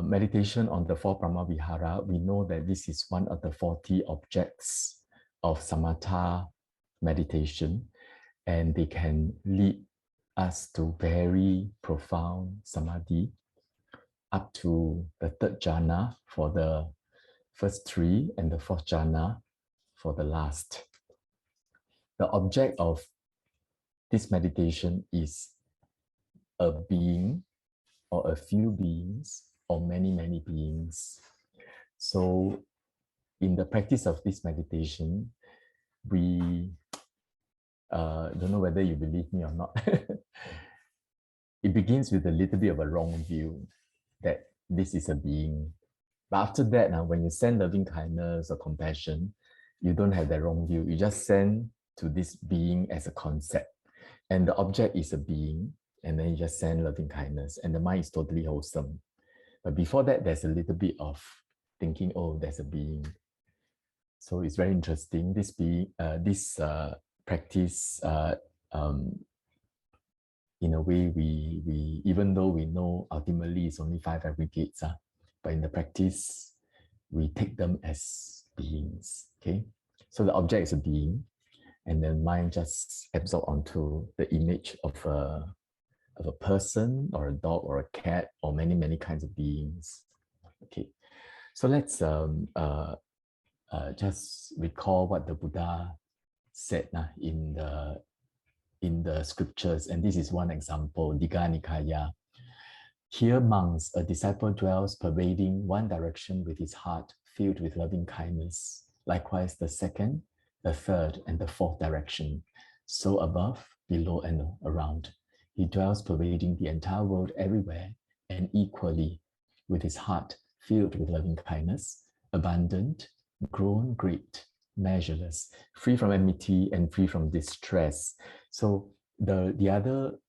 meditation on the four Brahmavihara, we know that this is one of the 40 objects of samatha meditation, and they can lead us to very profound samadhi up to the third jhana for the first three and the fourth jhana for the last. The object of this meditation is a being or a few beings or many, many beings. So in the practice of this meditation, we don't know whether you believe me or not. It begins with a little bit of a wrong view that this is a being. But after that, now, when you send loving kindness or compassion, you don't have that wrong view. You just send to this being as a concept. And the object is a being, and then you just send loving kindness, and the mind is totally wholesome. But before that, there's a little bit of thinking, oh, there's a being. So it's very interesting. This practice, in a way, we even though we know ultimately it's only 5 aggregates, but in the practice, we take them as beings. Okay, so the object is a being, and then mind just absorb onto the image of a person or a dog or a cat or many, many kinds of beings. Okay, so let's just recall what the Buddha said in the scriptures, and this is one example, Digha Nikaya. Here, monks, a disciple dwells pervading one direction with his heart filled with loving kindness. Likewise, the second, the third, and the fourth direction. So above, below, and around. He dwells pervading the entire world everywhere and equally with his heart filled with loving kindness, abundant, grown great, measureless, free from enmity and free from distress. So the other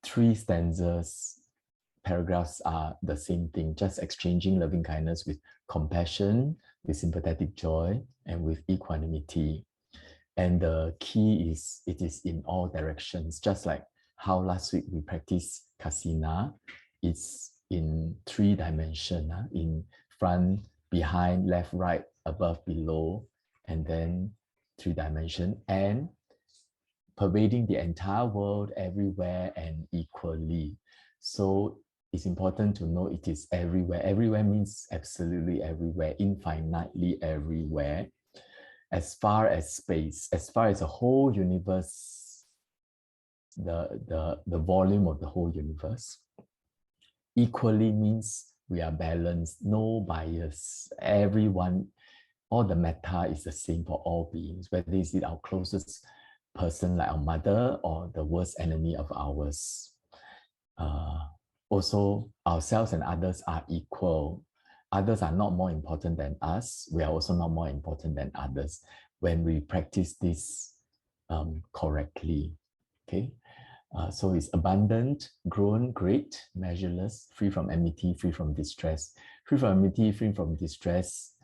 3 stanzas, paragraphs are the same thing, just exchanging loving kindness with compassion, with sympathetic joy, and with equanimity. And the key is it is in all directions, just like how last week we practiced Kasina. It's in 3 dimensions, in front, behind, left, right, above, below, and then 3 dimensions, and pervading the entire world everywhere and equally. So it's important to know it is everywhere. Everywhere means absolutely everywhere, infinitely everywhere. As far as space, as far as the whole universe, the volume of the whole universe. Equally means we are balanced, no bias. Everyone, all the metta is the same for all beings, whether it's our closest person like our mother or the worst enemy of ours. Also, ourselves and others are equal. Others are not more important than us. We are also not more important than others when we practice this correctly. Okay, so it's abundant, grown, great, measureless, free from enmity, free from distress. Free from enmity, free from distress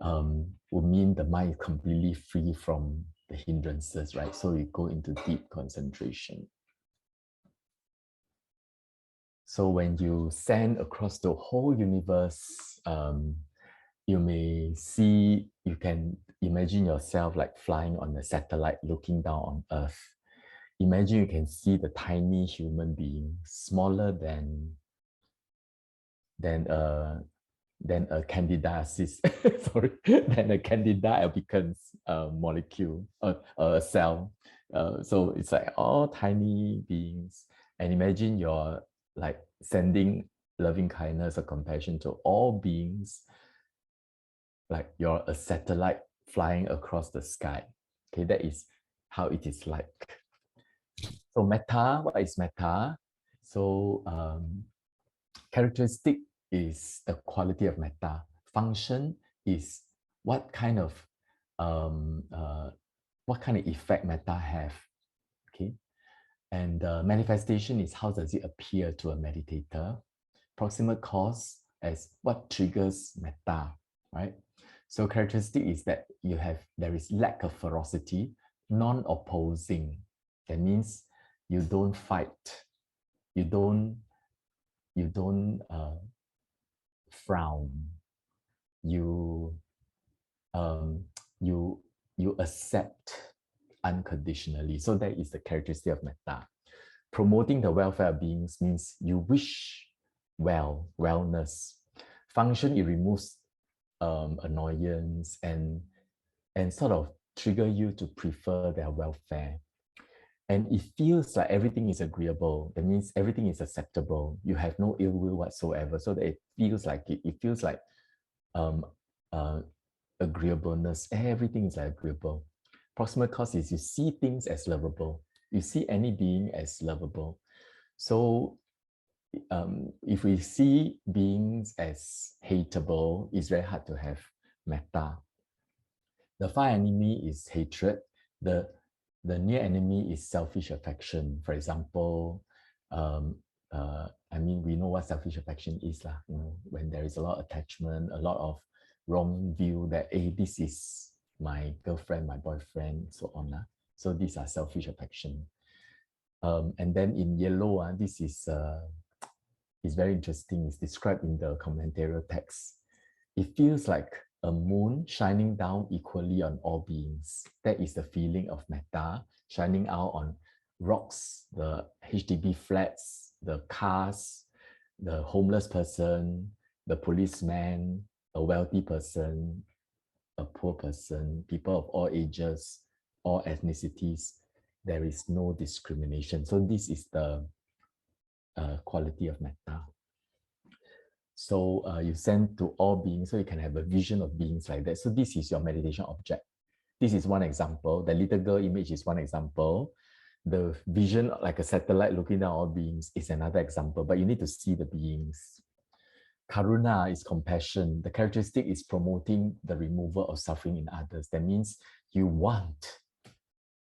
would mean the mind is completely free from the hindrances, right? So you go into deep concentration. So when you send across the whole universe, you may see, you can imagine yourself like flying on a satellite looking down on Earth. Imagine you can see the tiny human being, smaller than a candidiasis, sorry, than a candida albicans molecule, a cell. So it's like all tiny beings. And imagine you're like sending loving kindness or compassion to all beings, like you're a satellite flying across the sky. Okay, that is how it is like. So metta, what is metta? So characteristic is the quality of metta. Function is what kind of effect metta have. Okay, and manifestation is how does it appear to a meditator. Proximate cause as what triggers metta, right? So characteristic is that there is lack of ferocity, non-opposing. That means you don't fight, you don't frown. You you accept unconditionally. So that is the characteristic of metta. Promoting the welfare of beings means you wish wellness. Function, it removes annoyance and sort of trigger you to prefer their welfare. And it feels like everything is agreeable. That means everything is acceptable. You have no ill will whatsoever. So that it feels like um, uh, agreeableness. Everything is like agreeable. Proximal cause is you see things as lovable. You see any being as lovable. So if we see beings as hateable, it's very hard to have metta. The far enemy is hatred. The near enemy is selfish affection. For example, I mean, we know what selfish affection is, lah. You know, when there is a lot of attachment, a lot of wrong view that, hey, this is my girlfriend, my boyfriend, so on. So these are selfish affection. And then in yellow, this is very interesting. It's described in the commentarial text. It feels like a moon shining down equally on all beings. That is the feeling of metta, shining out on rocks, the HDB flats, the cars, the homeless person, the policeman, a wealthy person, a poor person, people of all ages, all ethnicities. There is no discrimination. So this is the quality of metta. So you send to all beings, so you can have a vision of beings like that. So this is your meditation object. This is one example. The little girl image is one example. The vision, like a satellite looking down all beings, is another example, but you need to see the beings. Karuna is compassion. The characteristic is promoting the removal of suffering in others. That means you want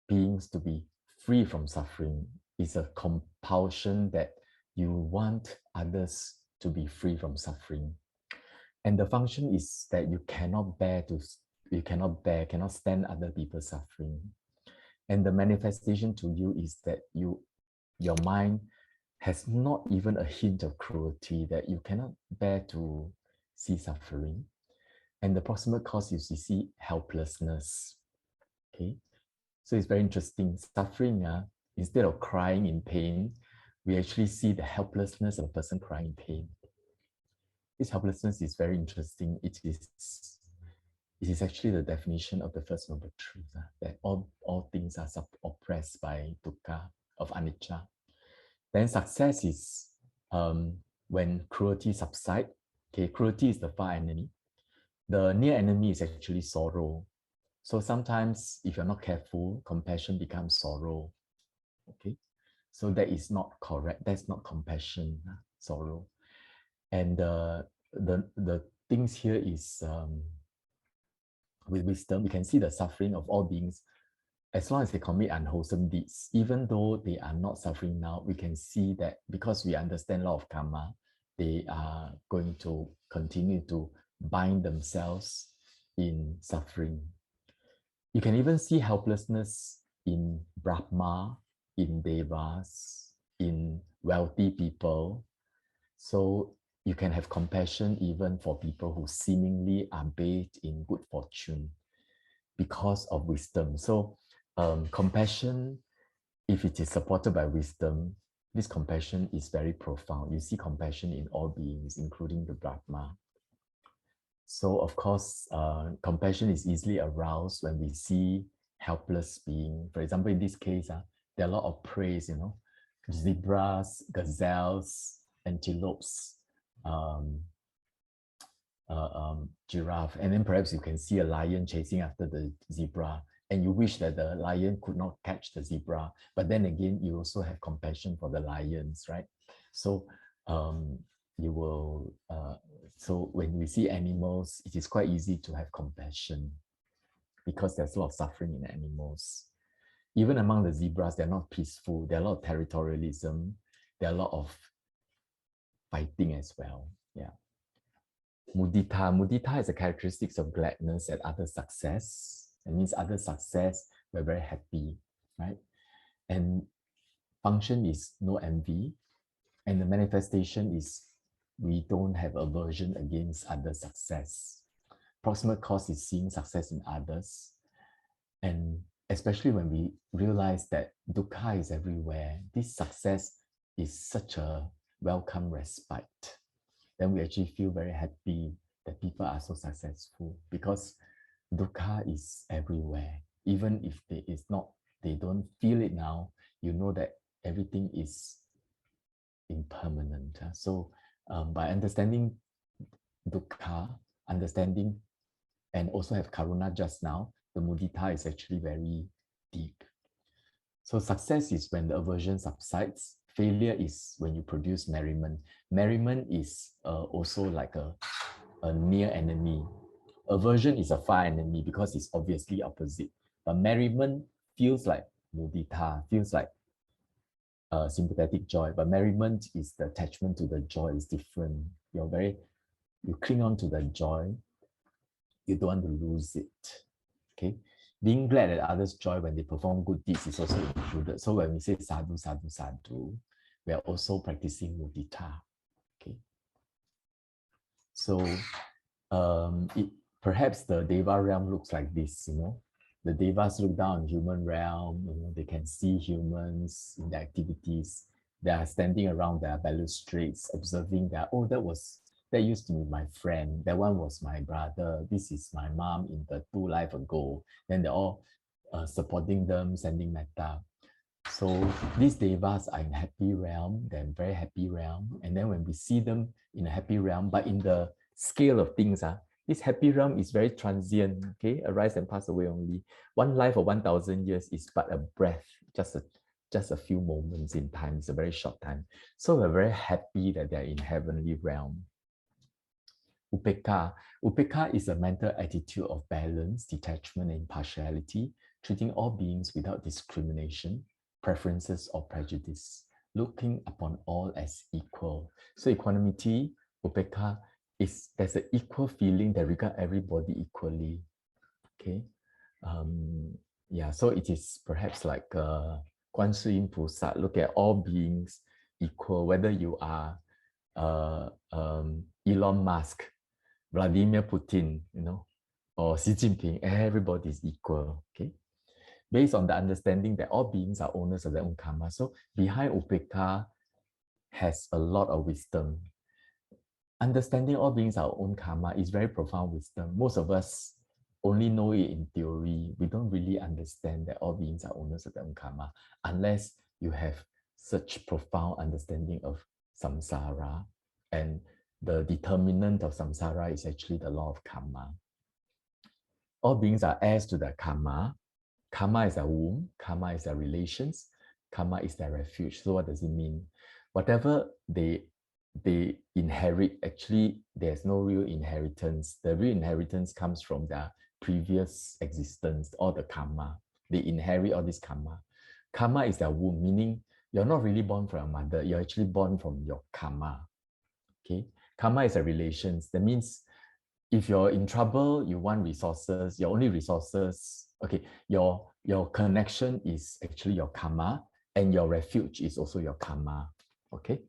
beings to be free from suffering. It's a compulsion that you want others to be free from suffering. And the function is that you cannot stand other people suffering. And the manifestation to you is that your mind has not even a hint of cruelty, that you cannot bear to see suffering. And the proximate cause is you see helplessness. Okay, so it's very interesting. Suffering, instead of crying in pain, we actually see the helplessness of a person crying in pain. This helplessness is very interesting. It is actually the definition of the first noble truth, that all things are oppressed by dukkha, of anicca. Then success is when cruelty subsides. Okay, cruelty is the far enemy. The near enemy is actually sorrow. So sometimes, if you're not careful, compassion becomes sorrow. Okay, so that is not correct. That's not compassion, sorrow. And the things here is with wisdom, we can see the suffering of all beings as long as they commit unwholesome deeds. Even though they are not suffering now, we can see that because we understand law of karma, they are going to continue to bind themselves in suffering. You can even see helplessness in Brahma, in Devas, in wealthy people. So you can have compassion even for people who seemingly are bathed in good fortune because of wisdom. So compassion, if it is supported by wisdom, this compassion is very profound. You see compassion in all beings, including the Brahma. So of course, compassion is easily aroused when we see helpless being. For example, in this case, there are a lot of praise, zebras, gazelles, antelopes, giraffe, and then perhaps you can see a lion chasing after the zebra, and you wish that the lion could not catch the zebra. But then again, you also have compassion for the lions, right? So you will, so when we see animals, it is quite easy to have compassion because there's a lot of suffering in animals. Even among the zebras, they're not peaceful. There are a lot of territorialism. There are a lot of fighting as well. Yeah. Mudita. Mudita is a characteristic of gladness at other success. It means other success, we're very happy, right? And function is no envy. And the manifestation is we don't have aversion against other success. Proximate cause is seeing success in others. And especially when we realize that dukkha is everywhere, this success is such a welcome respite. Then we actually feel very happy that people are so successful, because dukkha is everywhere. Even if they don't feel it now, you know that everything is impermanent. So by understanding dukkha, understanding and also have karuna just now, the mudita is actually very deep. So success is when the aversion subsides. Failure is when you produce merriment. Merriment is also like a near enemy. Aversion is a far enemy because it's obviously opposite. But merriment feels like mudita, feels like sympathetic joy. But merriment is the attachment to the joy is different. You cling on to the joy. You don't want to lose it. Okay. Being glad at others' joy when they perform good deeds is also included. So when we say sadhu, sadhu, sadhu, we are also practicing mudita. Okay. So perhaps the Deva realm looks like this, The Devas look down on human realm, they can see humans in their activities. They are standing around their balustrades, observing that, oh, that used to be my friend. That one was my brother. This is my mom in the 2 lives ago. Then they're all supporting them, sending metta. So these devas are in happy realm. They're in very happy realm. And then when we see them in a happy realm, but in the scale of things, this happy realm is very transient. Okay, arise and pass away only. One life or 1,000 years is but a breath, just a few moments in time. It's a very short time. So we're very happy that they're in heavenly realm. Upekkha. Upekkha is a mental attitude of balance, detachment, and impartiality, treating all beings without discrimination, preferences, or prejudice, looking upon all as equal. So equanimity, upekkha, there's an equal feeling that regard everybody equally. Okay. Yeah, so it is perhaps like Guan Shi Yin菩萨, look at all beings equal, whether you are Elon Musk, Vladimir Putin, or Xi Jinping, everybody is equal, okay? Based on the understanding that all beings are owners of their own karma. So behind upekkha has a lot of wisdom. Understanding all beings are our own karma is very profound wisdom. Most of us only know it in theory. We don't really understand that all beings are owners of their own karma unless you have such profound understanding of samsara. And the determinant of samsara is actually the law of karma. All beings are heirs to their karma. Karma is their womb. Karma is their relations. Karma is their refuge. So what does it mean? Whatever they inherit, actually, there's no real inheritance. The real inheritance comes from their previous existence, or the karma. They inherit all this karma. Karma is their womb, meaning you're not really born from your mother. You're actually born from your karma. Okay? Karma is a relations. That means if you're in trouble, you want resources, your only resources, okay, your connection is actually your karma, and your refuge is also your karma. Okay?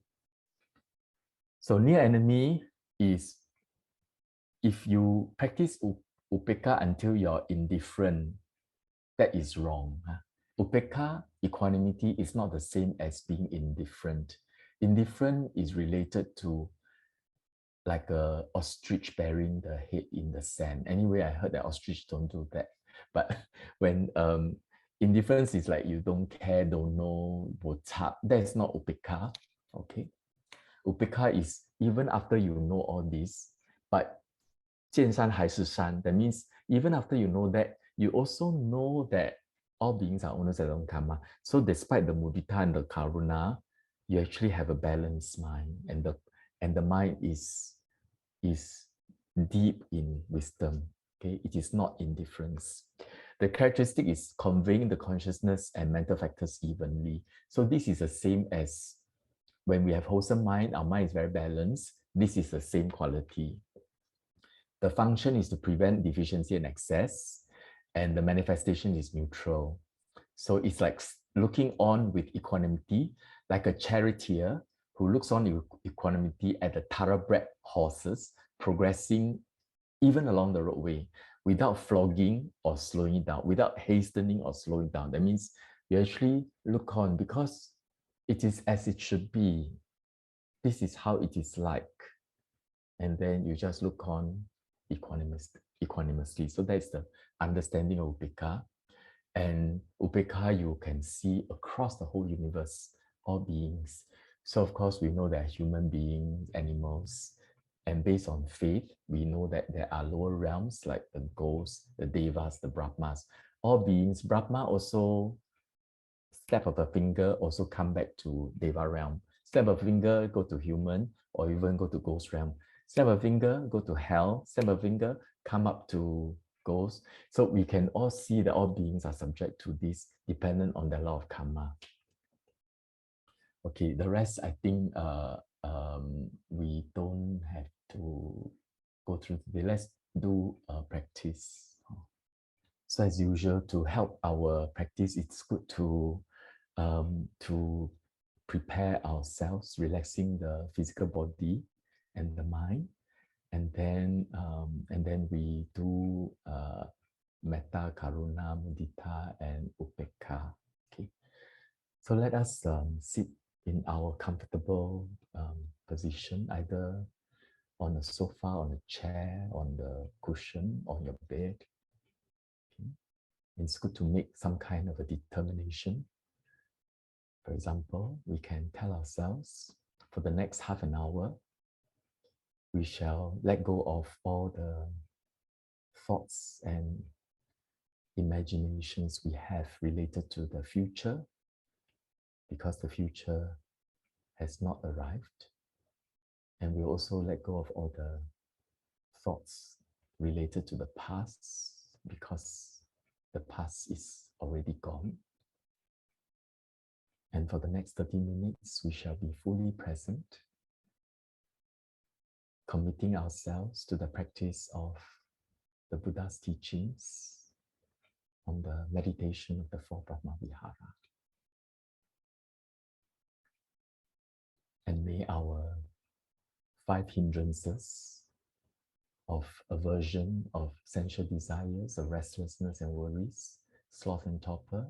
So near enemy is if you practice upekkha until you're indifferent, that is wrong. Upekkha, equanimity, is not the same as being indifferent. Indifferent is related to like a ostrich burying the head in the sand. Anyway, I heard that ostrich don't do that. But when indifference is like you don't care, don't know, what's up, that is not upekkha. Okay. Upekkha is even after you know all this, but 见山还是山. That means even after you know that, you also know that all beings are owners of their own karma. So despite the mudita and the karuna, you actually have a balanced mind, and the mind is deep in wisdom. Okay, it is not indifference. The characteristic is conveying the consciousness and mental factors evenly. So this is the same as when we have wholesome mind, our mind is very balanced. This is the same quality. The function is to prevent deficiency and excess, and the manifestation is neutral. So it's like looking on with equanimity, like a charioteer who looks on equanimity at the thoroughbred horses progressing even along the roadway without flogging or slowing it down, without hastening or slowing down. That means you actually look on because it is as it should be. This is how it is like. And then you just look on equanimously. So that's the understanding of Upekkha. And Upekkha, you can see across the whole universe, all beings. So of course, we know that human beings, animals, and based on faith, we know that there are lower realms like the ghosts, the devas, the brahmas, all beings. Brahma also, snap of a finger, also come back to deva realm. Snap of a finger, go to human, or even go to ghost realm. Snap of a finger, go to hell. Snap of a finger, come up to ghost. So we can all see that all beings are subject to this, dependent on the law of karma. Okay, the rest I think we don't have to go through today. Let's do a practice. So as usual, to help our practice, it's good to prepare ourselves, relaxing the physical body and the mind, and then we do metta, karuna, mudita, and upekkha. Okay, so let us sit in our comfortable position, either on a sofa, on a chair, on the cushion, on your bed. Okay. It's good to make some kind of a determination. For example, we can tell ourselves for the next half an hour, we shall let go of all the thoughts and imaginations we have related to the future, because the future has not arrived. And we also let go of all the thoughts related to the past, because the past is already gone. And for the next 30 minutes, we shall be fully present, committing ourselves to the practice of the Buddha's teachings on the meditation of the four Brahmavihara. And may our 5 hindrances of aversion, of sensual desires, of restlessness and worries, sloth and torpor,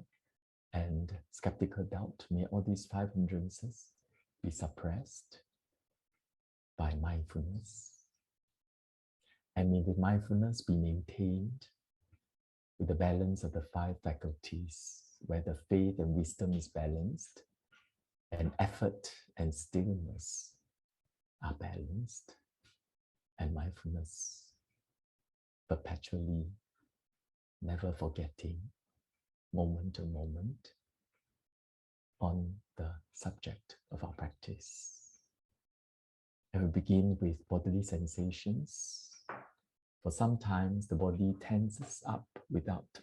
and skeptical doubt, may all these 5 hindrances be suppressed by mindfulness. And may the mindfulness be maintained with the balance of the 5 faculties, where the faith and wisdom is balanced, and effort and stillness are balanced, and mindfulness perpetually never forgetting, moment to moment, on the subject of our practice. And we begin with bodily sensations. For sometimes the body tenses up without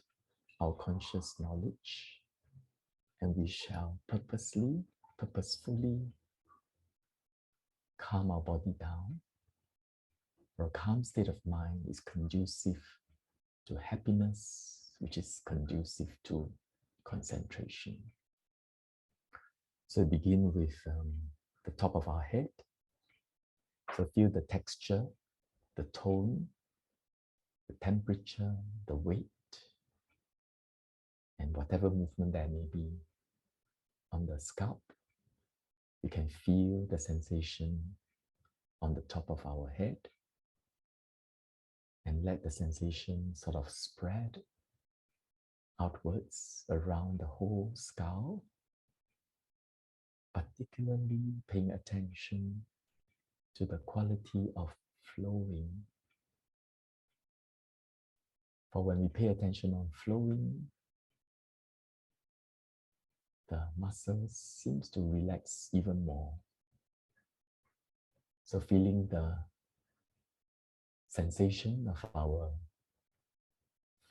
our conscious knowledge, and we shall purposefully calm our body down. For a calm state of mind is conducive to happiness, which is conducive to concentration. So begin with the top of our head. So feel the texture, the tone, the temperature, the weight, and whatever movement there may be on the scalp. You can feel the sensation on the top of our head, and let the sensation sort of spread outwards around the whole skull, particularly paying attention to the quality of flowing. For when we pay attention on flowing, the muscles seems to relax even more. So feeling the sensation of our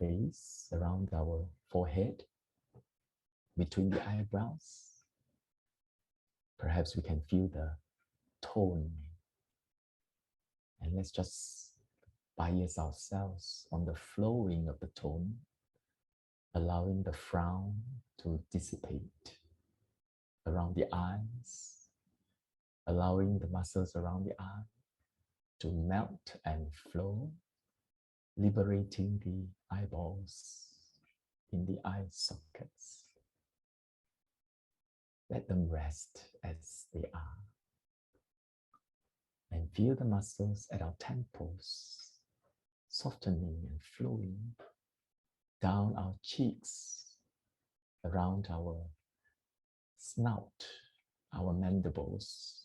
face around our forehead, between the eyebrows. Perhaps we can feel the tone. And let's just bias ourselves on the flowing of the tone, allowing the frown to dissipate around the eyes, allowing the muscles around the arm to melt and flow, liberating the eyeballs in the eye sockets. Let them rest as they are. And feel the muscles at our temples softening and flowing down our cheeks, around our snout, our mandibles,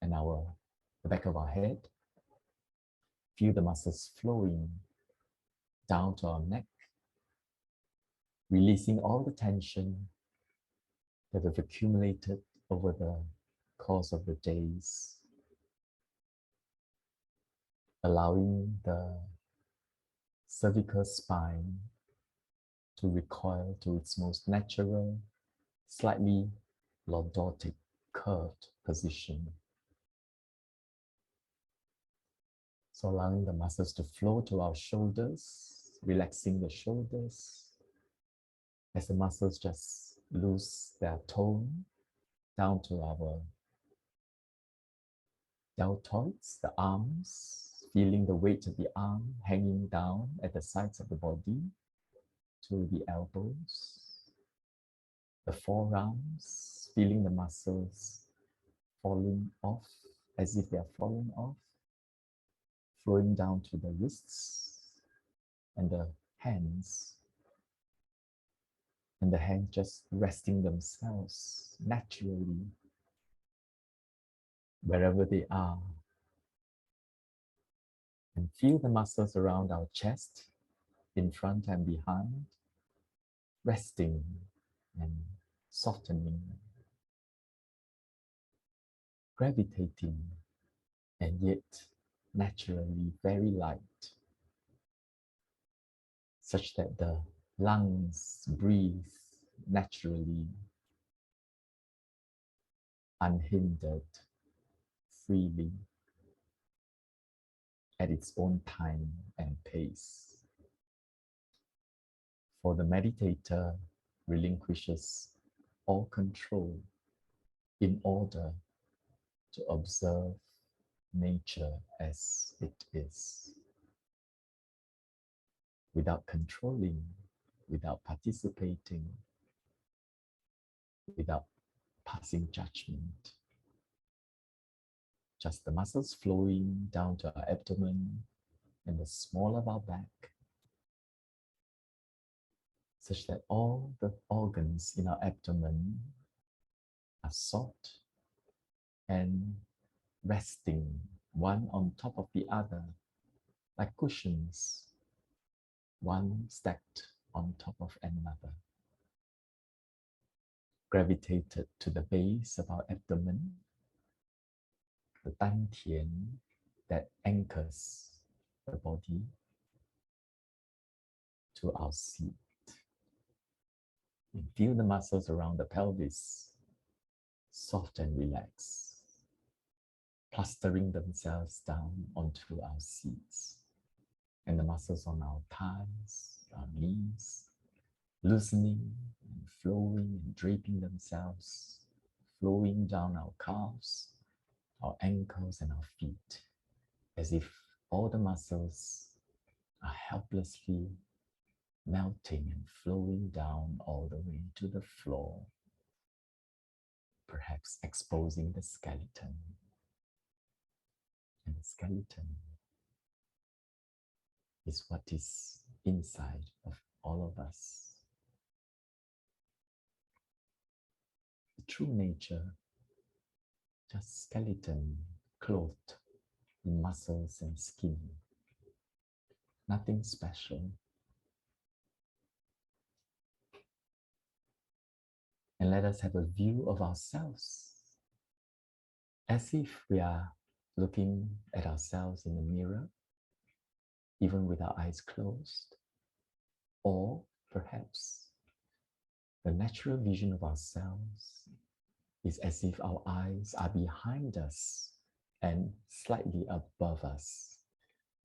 and the back of our head. Feel the muscles flowing down to our neck, releasing all the tension that have accumulated over the course of the days, allowing the cervical spine to recoil to its most natural, slightly lordotic, curved position. So allowing the muscles to flow to our shoulders, relaxing the shoulders as the muscles just lose their tone down to our deltoids, the arms, feeling the weight of the arm hanging down at the sides of the body to the elbows, the forearms, feeling the muscles falling off as if they are falling off, flowing down to the wrists and the hands just resting themselves naturally wherever they are. And feel the muscles around our chest, in front and behind, resting and softening, gravitating, and yet naturally very light, such that the lungs breathe naturally, unhindered, freely, at its own time and pace. For the meditator relinquishes all control in order to observe nature as it is, without controlling, without participating, without passing judgment. Just the muscles flowing down to our abdomen and the small of our back, such that all the organs in our abdomen are soft and resting one on top of the other, like cushions, one stacked on top of another. Gravitated to the base of our abdomen, the dantian that anchors the body to our seat. And feel the muscles around the pelvis soft and relaxed, clustering themselves down onto our seats, and the muscles on our thighs, our knees, loosening and flowing and draping themselves, flowing down our calves, our ankles, and our feet, as if all the muscles are helplessly melting and flowing down all the way to the floor, perhaps exposing the skeleton. And the skeleton is what is inside of all of us. The true nature, just skeleton clothed in muscles and skin. Nothing special. And let us have a view of ourselves as if we are looking at ourselves in the mirror, even with our eyes closed. Or perhaps the natural vision of ourselves is as if our eyes are behind us and slightly above us,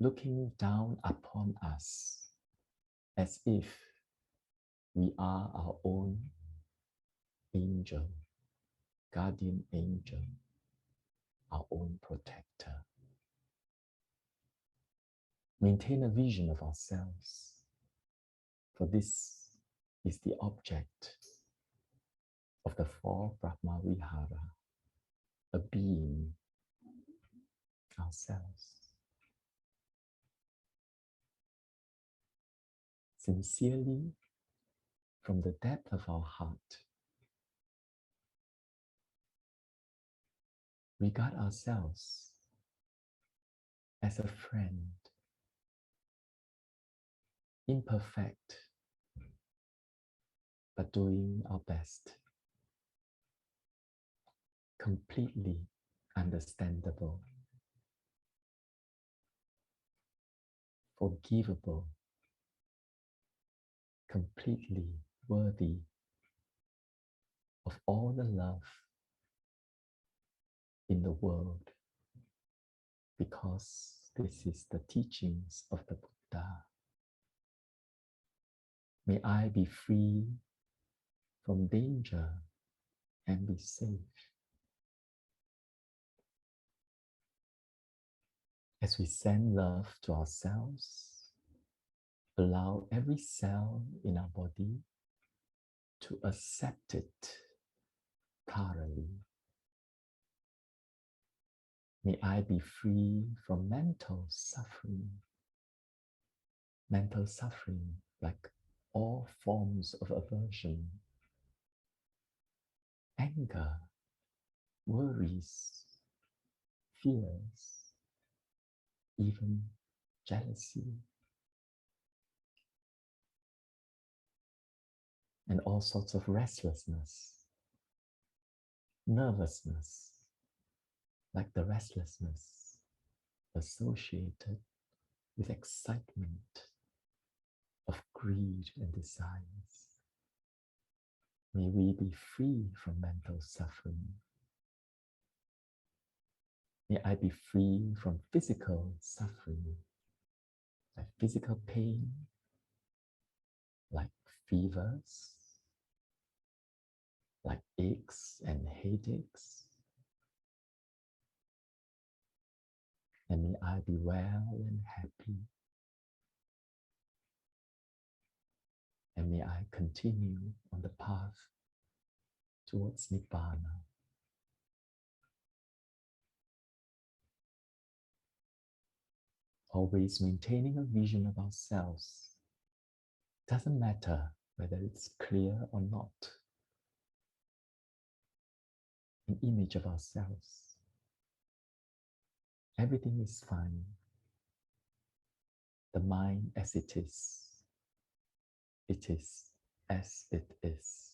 looking down upon us, as if we are our own angel, guardian angel, our own protector. Maintain a vision of ourselves, for this is the object of the four Brahmavihara, a being, ourselves. Sincerely, from the depth of our heart, regard ourselves as a friend, imperfect, but doing our best, completely understandable, forgivable, completely worthy of all the love in the world, because this is the teachings of the Buddha. May I be free from danger and be safe. As we send love to ourselves, allow every cell in our body to accept it thoroughly. May I be free from mental suffering like all forms of aversion, anger, worries, fears, even jealousy, and all sorts of restlessness, nervousness, like the restlessness associated with excitement of greed and desires. May we be free from mental suffering. May I be free from physical suffering, like physical pain, like fevers, like aches and headaches. And may I be well and happy. And may I continue on the path towards Nibbana. Always maintaining a vision of ourselves. Doesn't matter whether it's clear or not. An image of ourselves. Everything is fine. The mind as it is. It is as it is.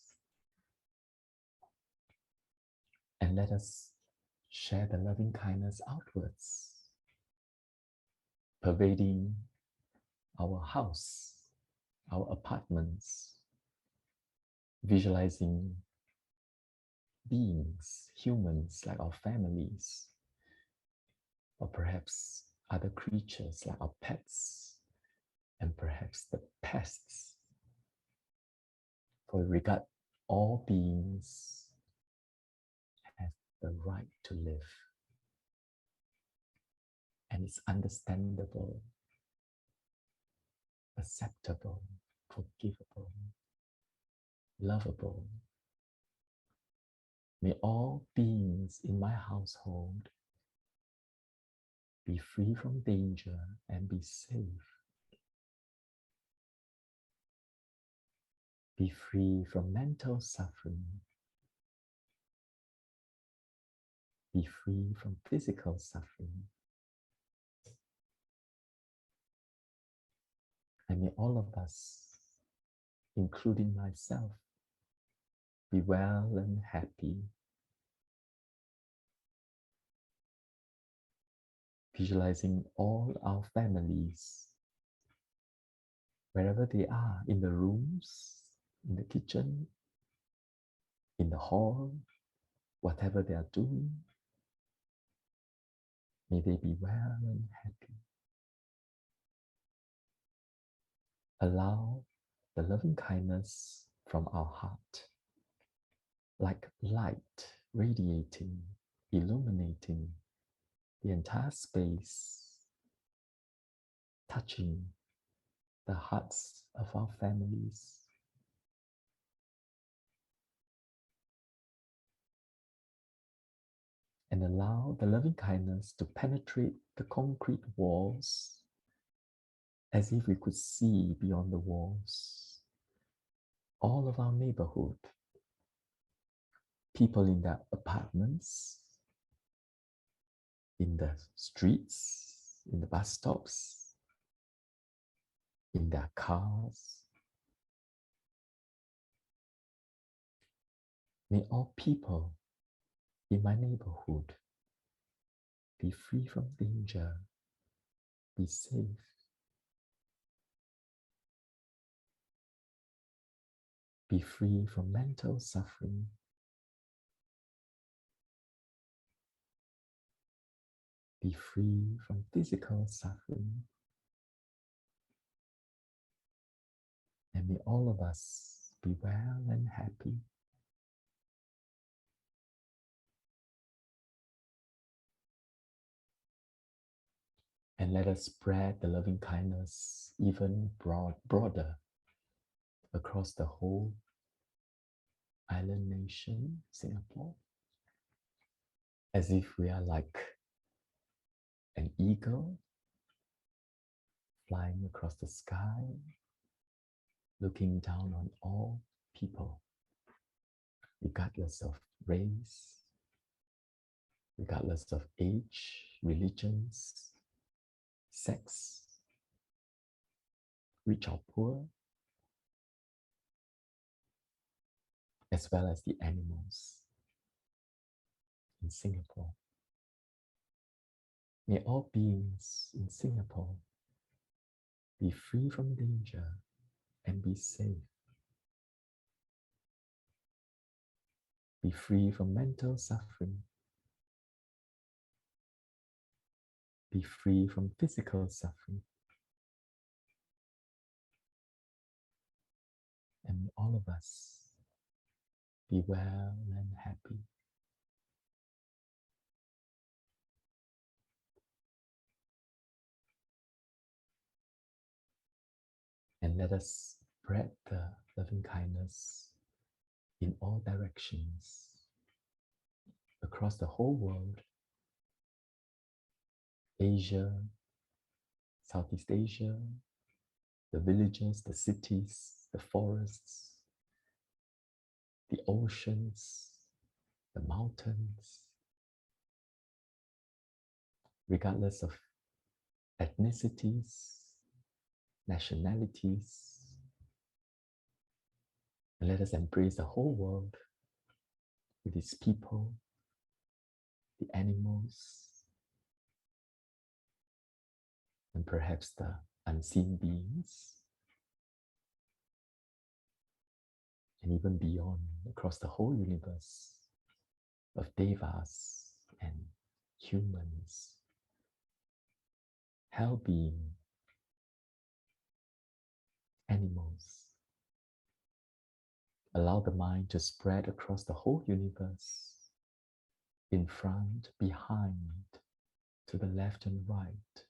And let us share the loving kindness outwards, pervading our house, our apartments, visualizing beings, humans like our families, or perhaps other creatures like our pets, and perhaps the pests. For we regard all beings have the right to live. And it's understandable, acceptable, forgivable, lovable. May all beings in my household be free from danger and be safe. Be free from mental suffering. Be free from physical suffering. And may all of us, including myself, be well and happy. Visualizing all our families, wherever they are, in the rooms, in the kitchen, in the hall, whatever they are doing, may they be well and happy. Allow the loving kindness from our heart, like light, radiating, illuminating the entire space, touching the hearts of our families. And allow the loving kindness to penetrate the concrete walls as if we could see beyond the walls all of our neighborhood, people in their apartments, in the streets, in the bus stops, in their cars. May all people in my neighborhood be free from danger, be safe, be free from mental suffering, be free from physical suffering, and may all of us be well and happy. And let us spread the loving kindness even broader across the whole island nation, Singapore, as if we are like an eagle flying across the sky, looking down on all people, regardless of race, regardless of age, religions, sex, rich or poor, as well as the animals in Singapore. May all beings in Singapore be free from danger and be safe. Be free from mental suffering. Be free from physical suffering. And may all of us be well and happy. And let us spread the loving kindness in all directions across the whole world, Asia, Southeast Asia, the villages, the cities, the forests, the oceans, the mountains, regardless of ethnicities, nationalities. And let us embrace the whole world with its people, the animals, and perhaps the unseen beings, and even beyond, across the whole universe of devas and humans, hell being, animals. Allow the mind to spread across the whole universe, in front, behind, to the left and right,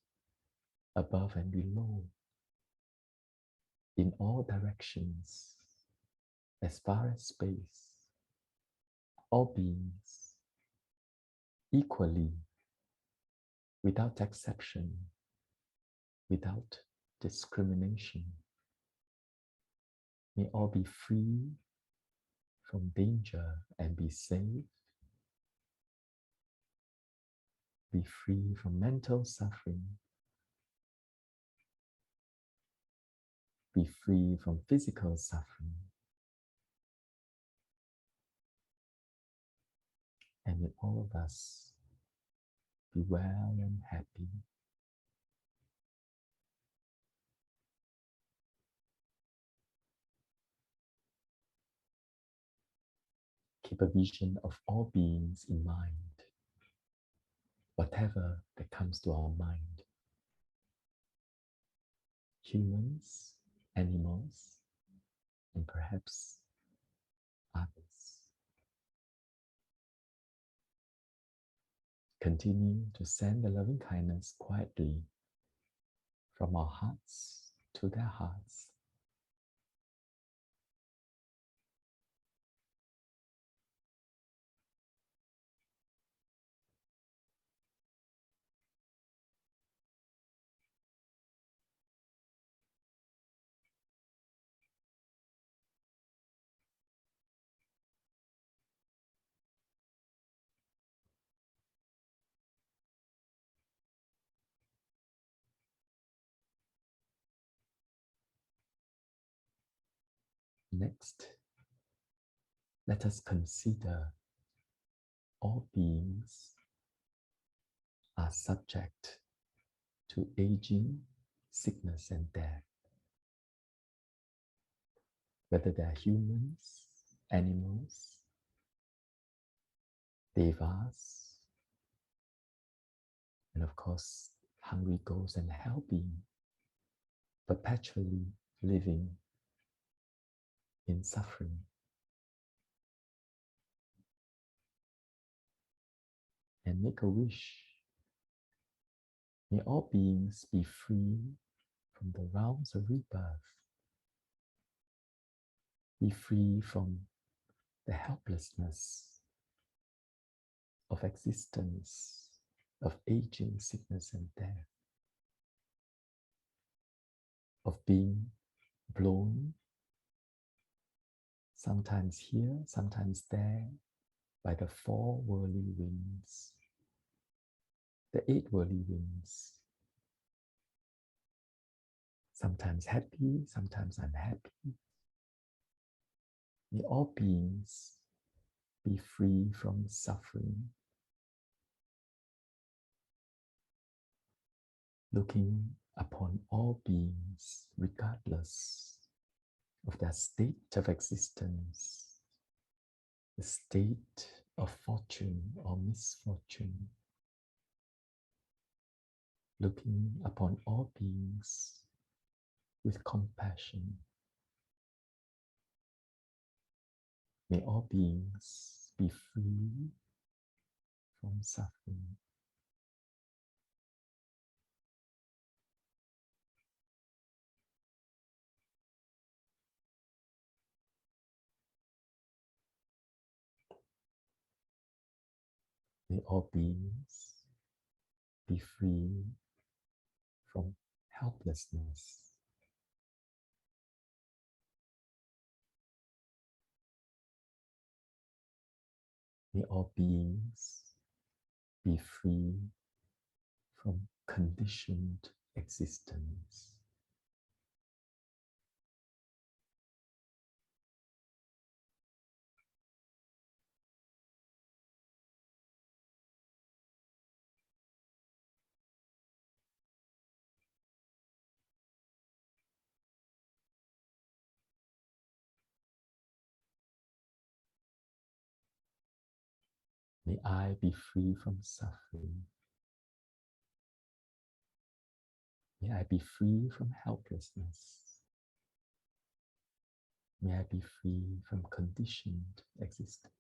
above and below, in all directions, as far as space, all beings, equally, without exception, without discrimination. May all be free from danger and be safe, be free from mental suffering, be free from physical suffering, and may all of us be well and happy. Keep a vision of all beings in mind, whatever that comes to our mind. Humans, animals, and perhaps others. continue to send the loving kindness quietly from our hearts to their hearts. Next, let us consider all beings are subject to aging, sickness, and death. Whether they are humans, animals, devas, and of course, hungry ghosts and hell beings, perpetually living in suffering. And make a wish. May all beings be free from the rounds of rebirth, be free from the helplessness of existence, of aging, sickness, and death, of being blown, sometimes here, sometimes there, by the 4 worldly winds, the 8 worldly winds, sometimes happy, sometimes unhappy. May all beings be free from suffering, looking upon all beings regardless of their state of existence, the state of fortune or misfortune, looking upon all beings with compassion. May all beings be free from suffering. May all beings be free from helplessness. May all beings be free from conditioned existence. May I be free from suffering. May I be free from helplessness. May I be free from conditioned existence.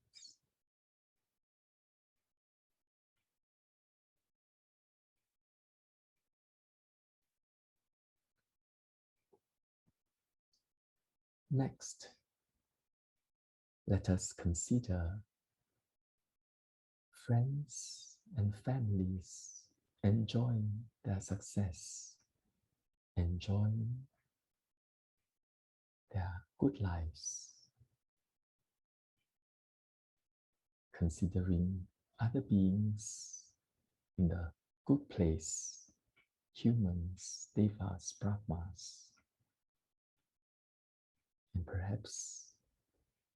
Next, let us consider friends and families enjoying their success, enjoying their good lives, considering other beings in the good place, humans, devas, brahmas, and perhaps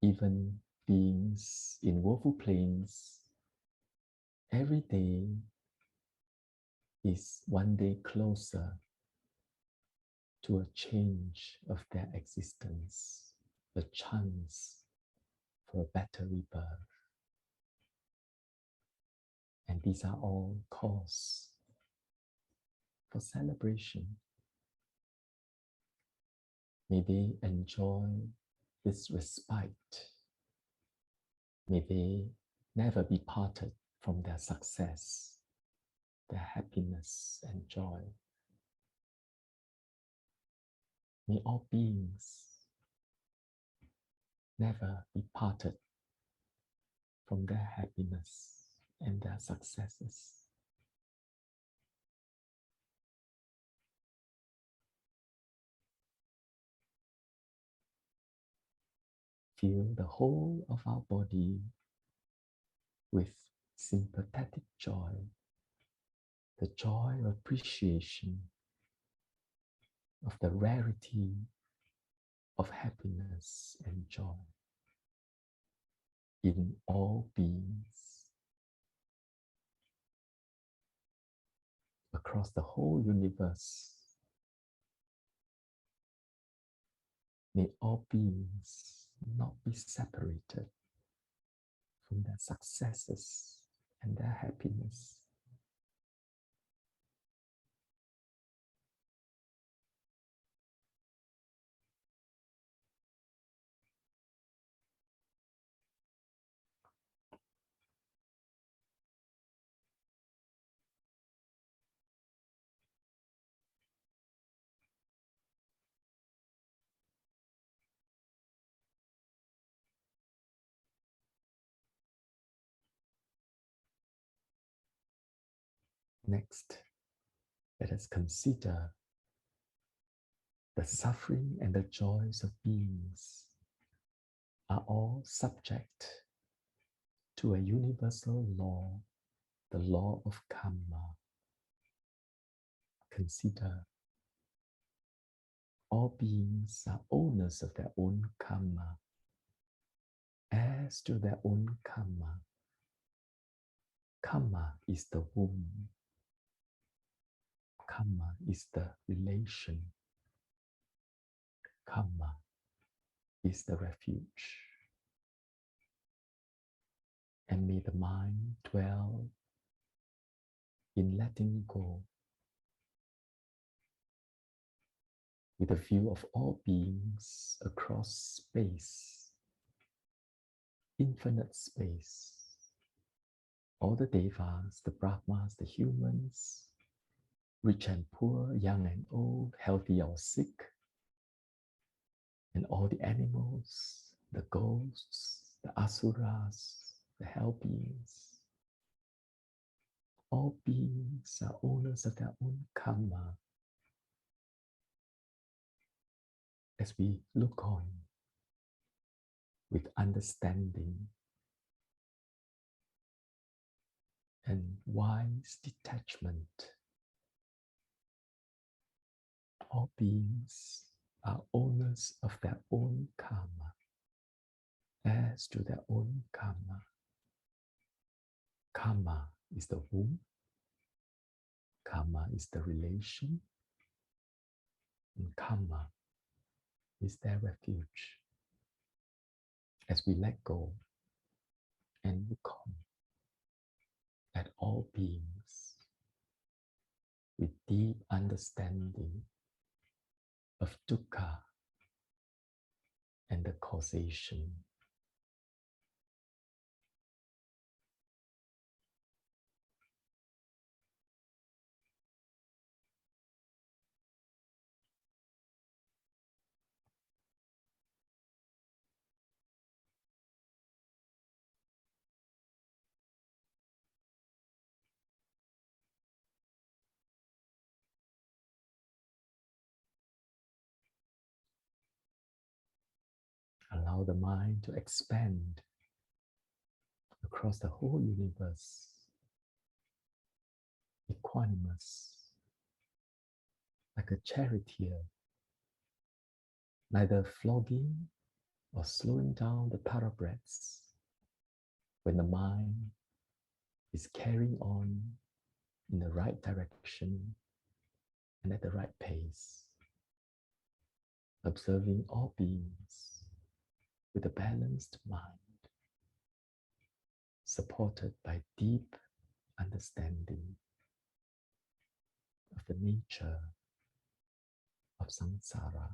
even beings in woeful planes. Every day is one day closer to a change of their existence, a chance for a better rebirth. And these are all cause for celebration. May they enjoy this respite. May they never be parted from their success. their happiness and joy. May all beings never be parted from their happiness and their successes. Fill the whole of our body with sympathetic joy, the joy of appreciation of the rarity of happiness and joy in all beings across the whole universe. May all beings not be separated from their successes and their happiness. Next, let us consider the suffering and the joys of beings are all subject to a universal law, the law of karma. Consider all beings are owners of their own karma, heirs to their own karma. Karma is the womb. Karma is the relation. Karma is the refuge. And may the mind dwell in letting go with a view of all beings across space, infinite space, all the devas, the brahmas, the humans, rich and poor, young and old, healthy or sick, and all the animals, the ghosts, the asuras, the hell beings. All beings are owners of their own karma. As we look on with understanding and wise detachment, all beings are owners of their own karma, heirs to their own karma. Karma is the womb. Karma is the relation. And karma is their refuge. As we let go and look on at all beings with deep understanding of dukkha and the causation. Allow the mind to expand across the whole universe, equanimous, like a charioteer, neither flogging or slowing down the thoroughbreds when the mind is carrying on in the right direction and at the right pace, observing all beings with a balanced mind, supported by deep understanding of the nature of samsara.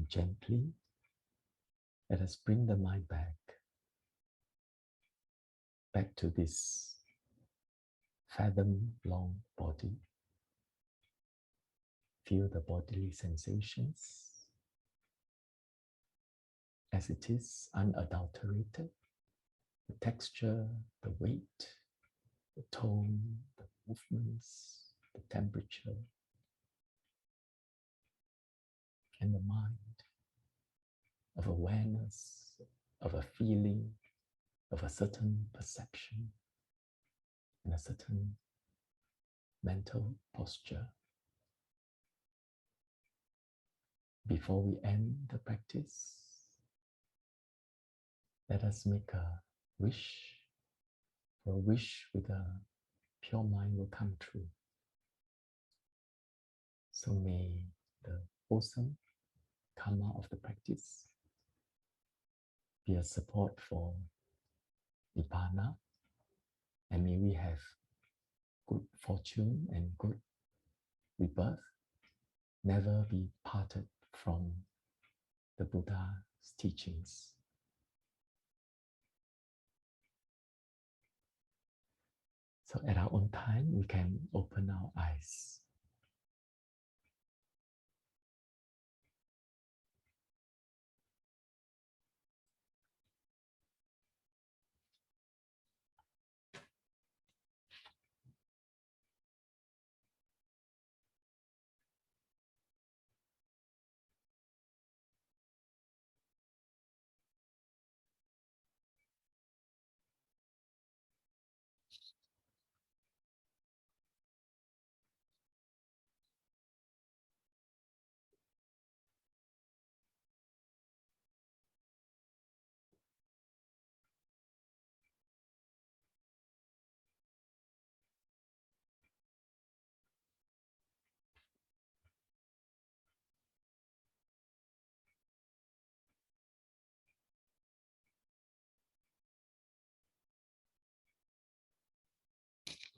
And gently, let us bring the mind back to this fathom-long body. Feel the bodily sensations as it is, unadulterated. The texture, the weight, the tone, the movements, the temperature, and the mind of awareness, of a feeling, of a certain perception, and a certain mental posture. Before we end the practice, let us make a wish, for a wish with a pure mind will come true. So may the wholesome karma of the practice be a support for Nibbana, and may we have good fortune and good rebirth, never be parted from the Buddha's teachings. So at our own time, we can open our eyes.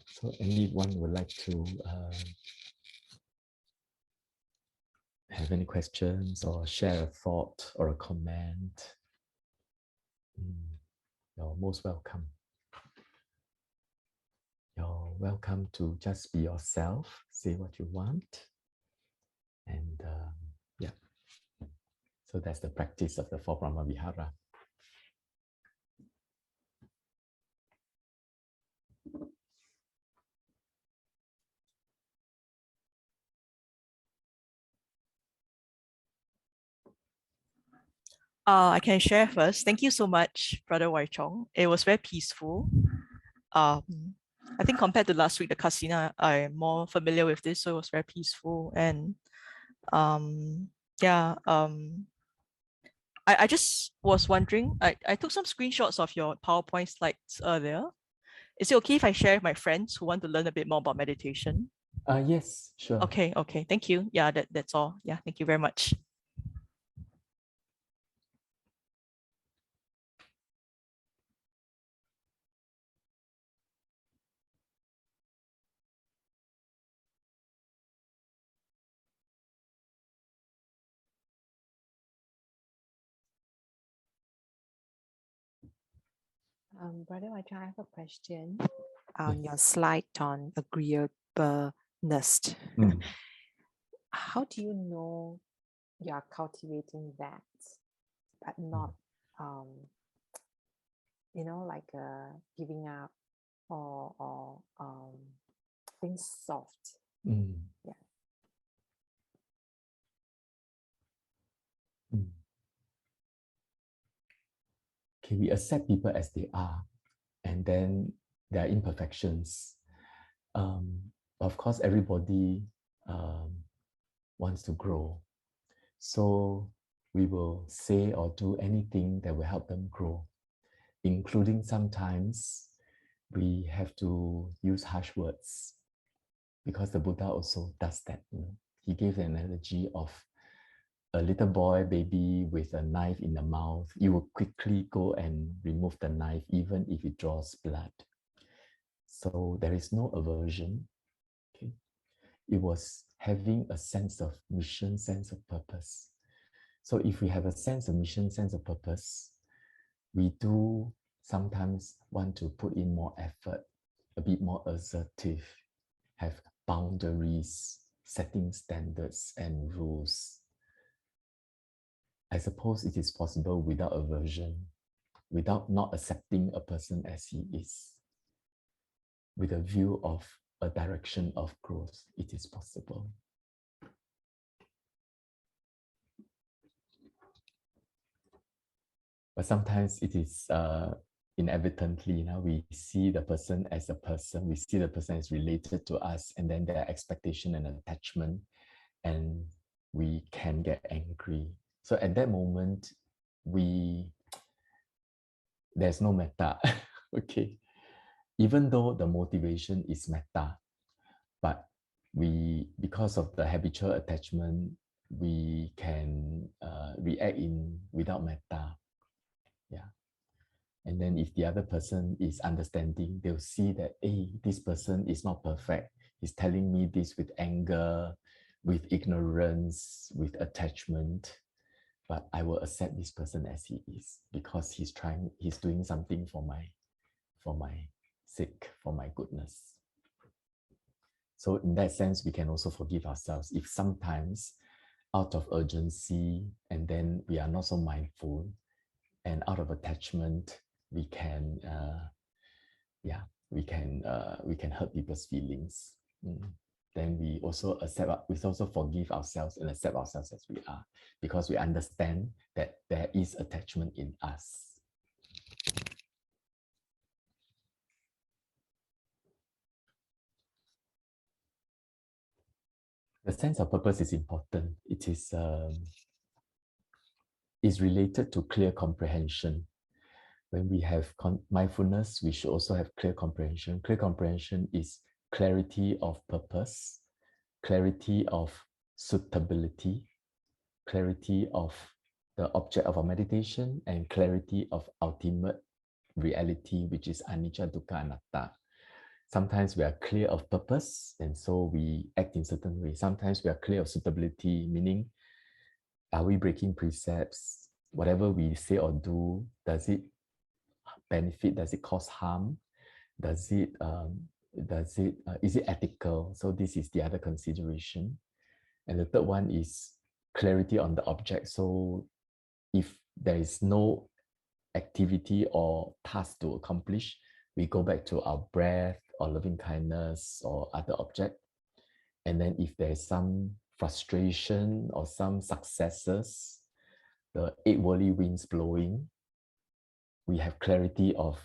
So anyone would like to have any questions or share a thought or a comment? You're most welcome. You're welcome to just be yourself, say what you want. And yeah, so that's the practice of the 4 Brahmavihara. I can share first. Thank you so much, Brother Wai Chong. It was very peaceful. I think compared to last week, the Kasina, I'm more familiar with this, so it was very peaceful. And yeah, I just was wondering, I took some screenshots of your PowerPoint slides earlier. Is it okay if I share with my friends who want to learn a bit more about meditation? Yes, sure. Okay, thank you. Yeah, that's all. Yeah, thank you very much. Brother Wai Chong, I have a question on your slide on agreeableness. How do you know you are cultivating that, but not, like giving up or being soft? Yeah. Okay, we accept people as they are, and then there are imperfections. Of course, everybody wants to grow. So we will say or do anything that will help them grow, including sometimes we have to use harsh words, because the Buddha also does that. He gave an analogy of a little boy, baby with a knife in the mouth. You will quickly go and remove the knife, even if it draws blood. So there is no aversion. Okay? It was having a sense of mission, sense of purpose. So if we have a sense of mission, sense of purpose, we do sometimes want to put in more effort, a bit more assertive, have boundaries, setting standards and rules. I suppose it is possible without aversion, without not accepting a person as he is, with a view of a direction of growth. It is possible. But sometimes it is inadvertently, we see the person as a person, we see the person as related to us, and then there are expectation and attachment, and we can get angry. So at that moment, there's no metta, okay? Even though the motivation is metta, but because of the habitual attachment, we can react without metta. Yeah. And then if the other person is understanding, they'll see that, hey, this person is not perfect. He's telling me this with anger, with ignorance, with attachment. But I will accept this person as he is because he's doing something for my sake, for my goodness. So in that sense, we can also forgive ourselves if sometimes out of urgency and then we are not so mindful, and out of attachment, we can hurt people's feelings. Then we also forgive ourselves and accept ourselves as we are, because we understand that there is attachment in us. The sense of purpose is important. It is related to clear comprehension. When we have mindfulness, we should also have clear comprehension. Clear comprehension is clarity of purpose, clarity of suitability, clarity of the object of our meditation, and clarity of ultimate reality, which is anicca, dukkha, anatta. Sometimes we are clear of purpose, and so we act in certain ways. Sometimes we are clear of suitability, meaning, are we breaking precepts? Whatever we say or do, does it benefit? Does it cause harm? Is it ethical? So this is the other consideration. And the third one is clarity on the object. So if there is no activity or task to accomplish, we go back to our breath or loving kindness or other object. And then if there is some frustration or some successes, the 8 worldly winds blowing, we have clarity of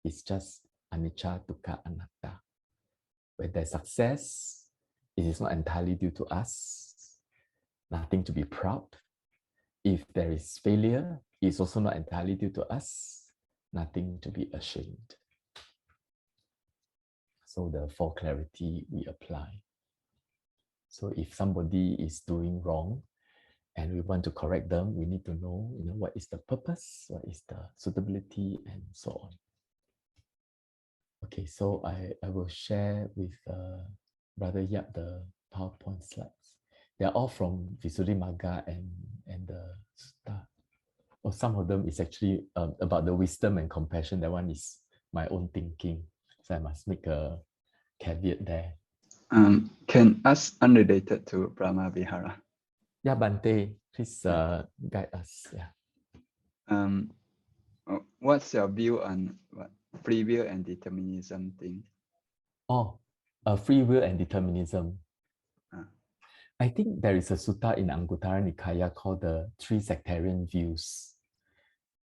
it's just anicca, dukkha, anatta. When there's success, it is not entirely due to us, nothing to be proud. If there is failure, it's also not entirely due to us, nothing to be ashamed. So the 4 clarity we apply. So if somebody is doing wrong and we want to correct them, we need to know, what is the purpose, what is the suitability, and so on. Okay, so I will share with Brother Yap the PowerPoint slides. They are all from Visuddhimagga and the Sutta. Or some of them is actually about the wisdom and compassion. That one is my own thinking. So I must make a caveat there. Can ask unrelated to Brahmavihara. Yeah, Bante, please guide us. Yeah. What's your view on free will and determinism thing? Free will and determinism. I think there is a sutta in Anguttara Nikaya called the 3 sectarian views.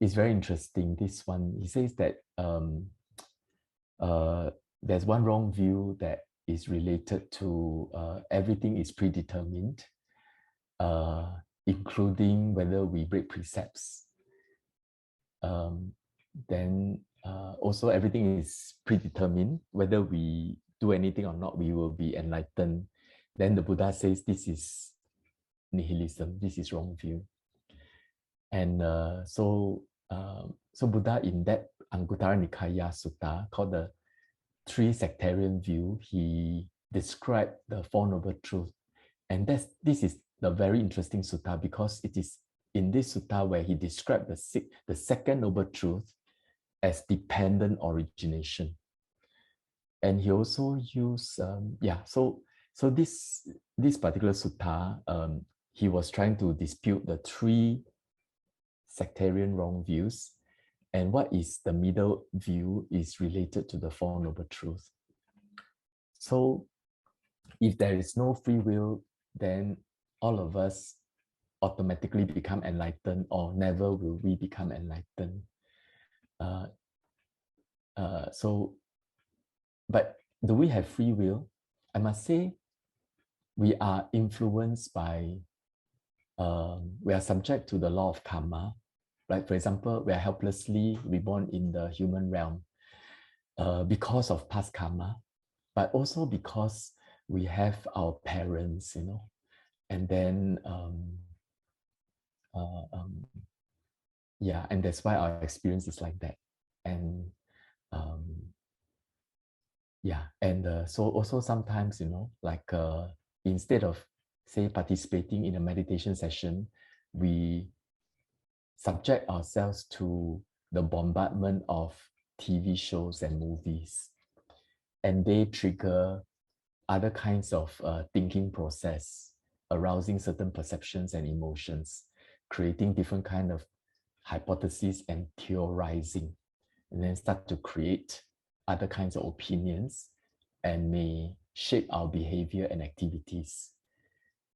It's very interesting. This one, he says that there's one wrong view that is related to everything is predetermined, including whether we break precepts. Then also everything is predetermined, whether we do anything or not, we will be enlightened. Then the Buddha says this is nihilism, this is wrong view. And so Buddha in that Anguttara Nikaya Sutta called the 3 sectarian view, he described the 4 noble truths. And this is the very interesting sutta because it is in this sutta where he described the second noble truth as dependent origination. And he also used, so this particular sutta, he was trying to dispute the three sectarian wrong views. And what is the middle view is related to the Four Noble Truths. So if there is no free will, then all of us automatically become enlightened, or never will we become enlightened. But do we have free will? I must say, we are influenced by, we are subject to the law of karma. Like, for example, we are helplessly reborn in the human realm because of past karma, but also because we have our parents, and then, and that's why our experience is like that. And so also sometimes, instead of, say, participating in a meditation session, we subject ourselves to the bombardment of TV shows and movies, and they trigger other kinds of thinking process, arousing certain perceptions and emotions, creating different kind of hypotheses and theorizing, and then start to create other kinds of opinions and may shape our behavior and activities.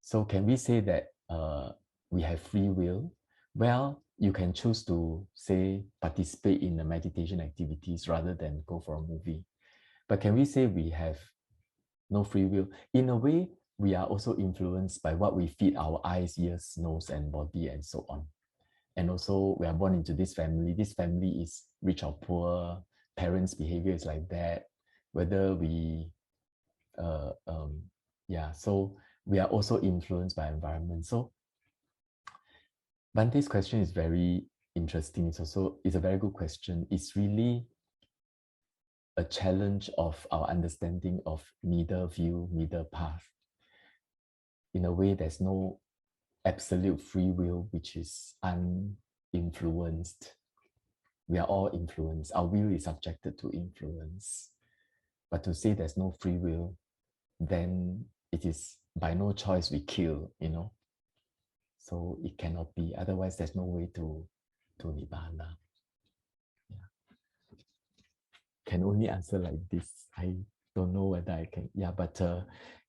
So can we say that we have free will? Well, you can choose to, say, participate in the meditation activities rather than go for a movie. But can we say we have no free will? In a way, we are also influenced by what we feed our eyes, ears, nose, and body, and so on. And also, we are born into this family. This family is rich or poor. Parents' behavior is like that. Whether we, so we are also influenced by environment. So, Bante's question is very interesting. It's a very good question. It's really a challenge of our understanding of middle view, middle path. In a way, there's no absolute free will which is uninfluenced. We are all influenced. Our will is subjected to influence. But to say there's no free will, then it is by no choice we kill, So it cannot be. Otherwise, there's no way to Nibbana. Can only answer like this. I don't know whether I can. But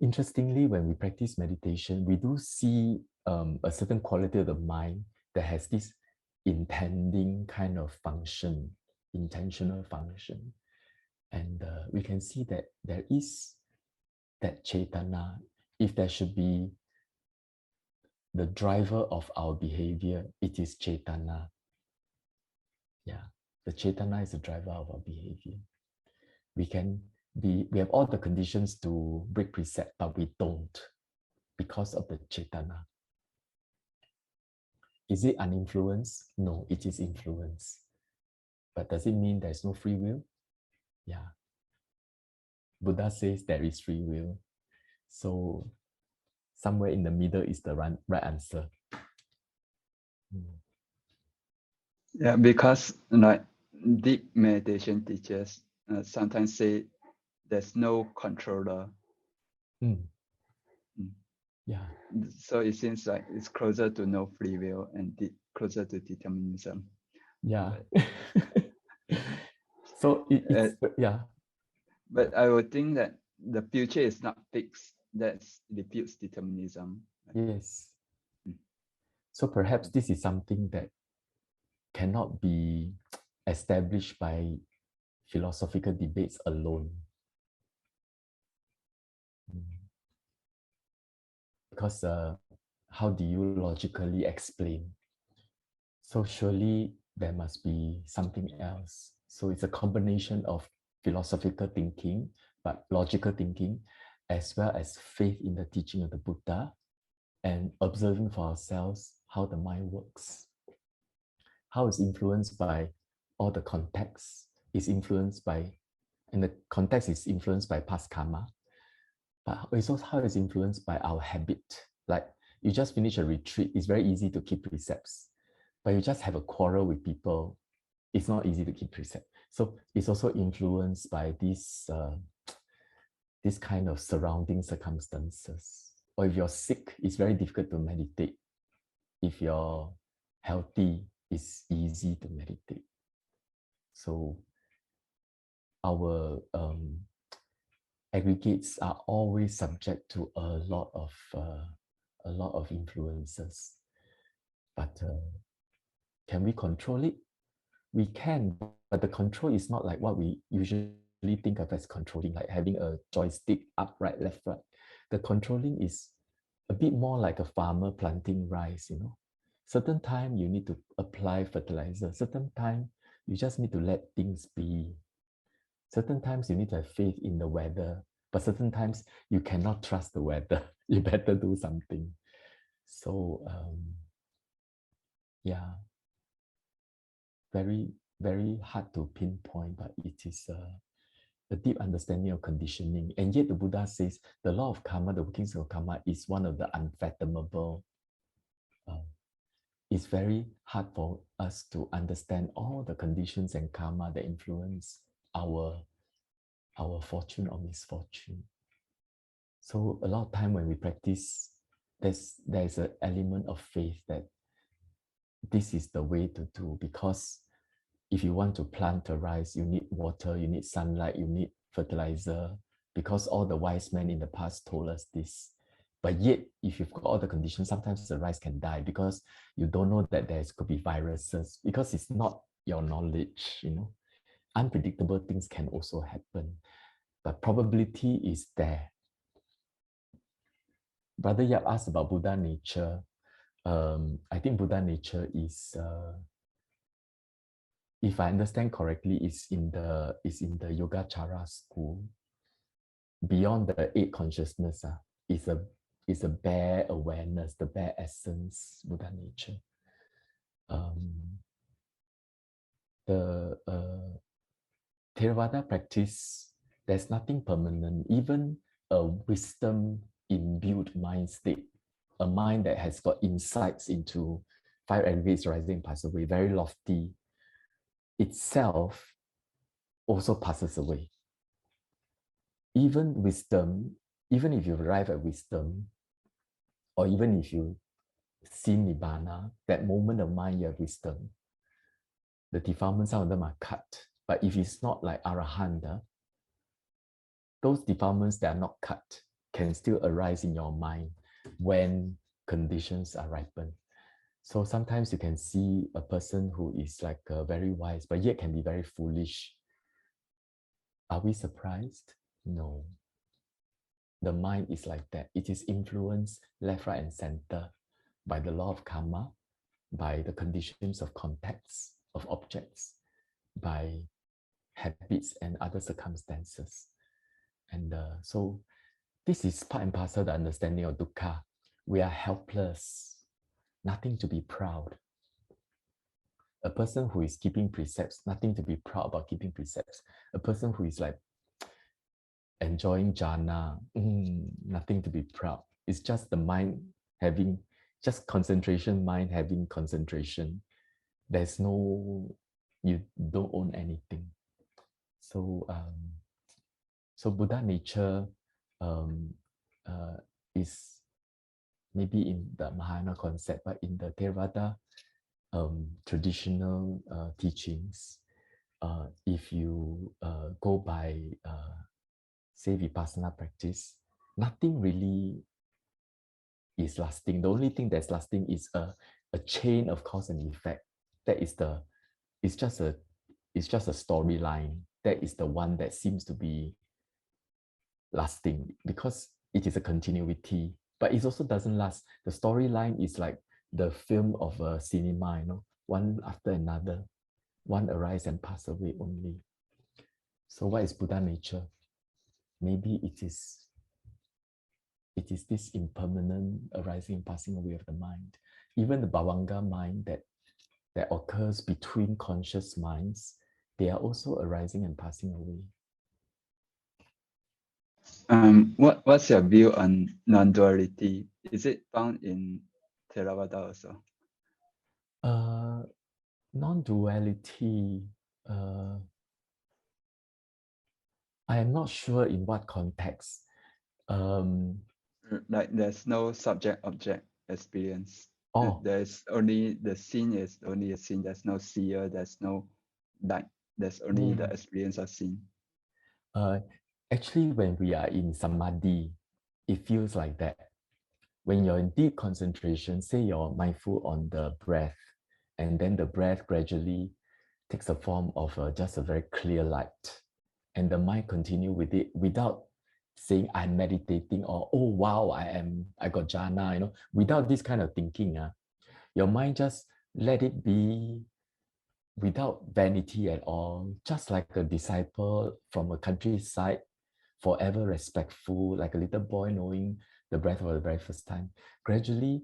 interestingly, when we practice meditation, we do see a certain quality of the mind that has this intending kind of function, intentional function. And we can see that there is that cetana. If there should be the driver of our behavior, it is cetana. The cetana is the driver of our behavior. We have all the conditions to break precept, but we don't because of the cetana. Is it uninfluenced? No, it is influenced. But does it mean there's no free will? Buddha says there is free will. So somewhere in the middle is the right answer. Yeah, because deep meditation teachers sometimes say there's no controller. So it seems like it's closer to no free will and closer to determinism. So But I would think that the future is not fixed. That refutes determinism. Yes. So perhaps this is something that cannot be established by philosophical debates alone. Because how do you logically explain? So surely there must be something else. So it's a combination of philosophical thinking, but logical thinking, as well as faith in the teaching of the Buddha, and observing for ourselves how the mind works. How it's influenced by all the context, and the context is influenced by past karma, but also how it's influenced by our habit. Like You just finish a retreat, it's very easy to keep precepts. But you just have a quarrel with people, it's not easy to keep precepts. So it's also influenced by this kind of surrounding circumstances. Or if you're sick, it's very difficult to meditate. If you're healthy, it's easy to meditate. So our aggregates are always subject to a lot of influences. But can we control it? We can, but the control is not like what we usually think of as controlling, like having a joystick up, right, left, right. The controlling is a bit more like a farmer planting rice, you know. Certain time you need to apply fertilizer. Certain time you just need to let things be. Certain times you need to have faith in the weather, but certain times you cannot trust the weather. You better do something. So yeah, very, very hard to pinpoint, but it is a deep understanding of conditioning. And yet the Buddha says the law of karma, the workings of karma, is one of the unfathomable. It's very hard for us to understand all the conditions and karma that influence our fortune or misfortune. So a lot of time when we practice, there's an element of faith that this is the way to do, because if you want to plant a rice, you need water, you need sunlight, you need fertilizer, because all the wise men in the past told us this. But yet, if you've got all the conditions, sometimes the rice can die because you don't know that there could be viruses, because it's not your knowledge, you know. Unpredictable things can also happen, but probability is there. Brother Yap asked about Buddha nature. I think Buddha nature is, if I understand correctly, is in the Yogacara school. Beyond the eight consciousness, is a bare awareness, the bare essence, Buddha nature. The Theravada practice, there's nothing permanent. Even a wisdom imbued mind state, a mind that has got insights into five aggregates rising and pass away, very lofty, itself also passes away. Even wisdom, even if you arrive at wisdom, or even if you see Nibbana, that moment of mind you have wisdom, the defilements, some of them are cut. But if it's not like Arahanta, those defilements that are not cut can still arise in your mind when conditions are ripened. So sometimes you can see a person who is like very wise, but yet can be very foolish. Are we surprised? No. The mind is like that. It is influenced left, right, and center by the law of karma, by the conditions of contexts of objects, by habits and other circumstances. And so this is part and parcel of the understanding of dukkha. We are helpless, nothing to be proud. A person who is keeping precepts, nothing to be proud about keeping precepts. A person who is like enjoying jhana, nothing to be proud. It's just the mind having, just concentration, mind having concentration. There's no, you don't own anything. So, so Buddha nature is maybe in the Mahayana concept, but in the Theravada traditional teachings, if you go by, say, Vipassana practice, nothing really is lasting. The only thing that's lasting is a chain of cause and effect. That is it's just a storyline. That is the one that seems to be lasting because it is a continuity, but it also doesn't last. The storyline is like the film of a cinema, you know, one after another, one arise and pass away only. So what is Buddha nature? Maybe it is this impermanent arising and passing away of the mind. Even the Bhavanga mind that occurs between conscious minds, they are also arising and passing away. What's your view on non-duality? Is it found in Theravada also? Non-duality, I am not sure in what context. Like there's no subject-object experience. Oh, There's only the scene is only a scene. There's no seer. There's no light. There's only the experience of scene. actually, when we are in samadhi, it feels like that. When you're in deep concentration, say you're mindful on the breath, and then the breath gradually takes the form of just a very clear light, and the mind continue with it without saying I'm meditating or oh wow I got jhana, without this kind of thinking. Your mind just let it be without vanity at all, just like a disciple from a countryside, forever respectful, like a little boy knowing the breath for the very first time. Gradually,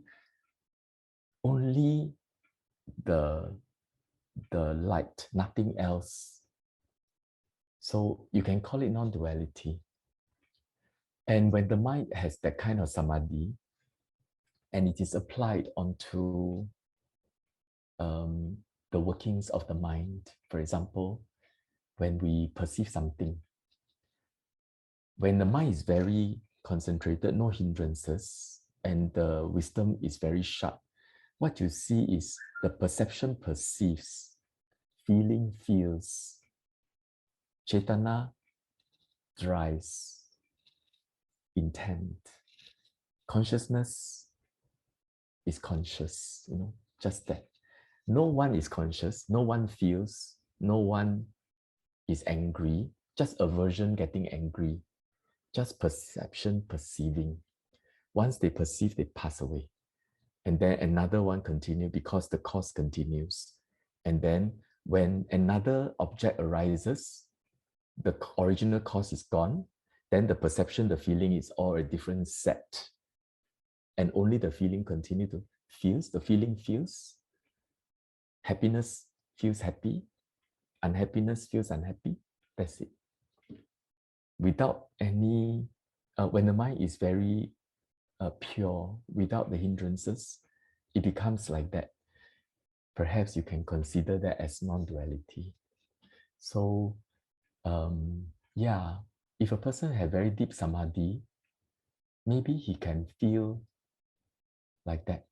only the light, nothing else. So you can call it non-duality. And when the mind has that kind of samadhi, and it is applied onto the workings of the mind, for example, when we perceive something, when the mind is very concentrated, no hindrances, and the wisdom is very sharp, what you see is the perception perceives, feeling feels, Chaitana drives, intent, consciousness is conscious, just that. No one is conscious, no one feels, no one is angry, just aversion getting angry, just perception perceiving. Once they perceive, they pass away. And then another one continue because the cause continues. And then when another object arises, the original cause is gone, then the perception, the feeling is all a different set. And only the feeling continue to feels, the feeling feels. Happiness feels happy, unhappiness feels unhappy. That's it. Without any, when the mind is very pure, without the hindrances, it becomes like that. Perhaps you can consider that as non-duality. So, yeah, if a person has very deep samadhi, maybe he can feel like that.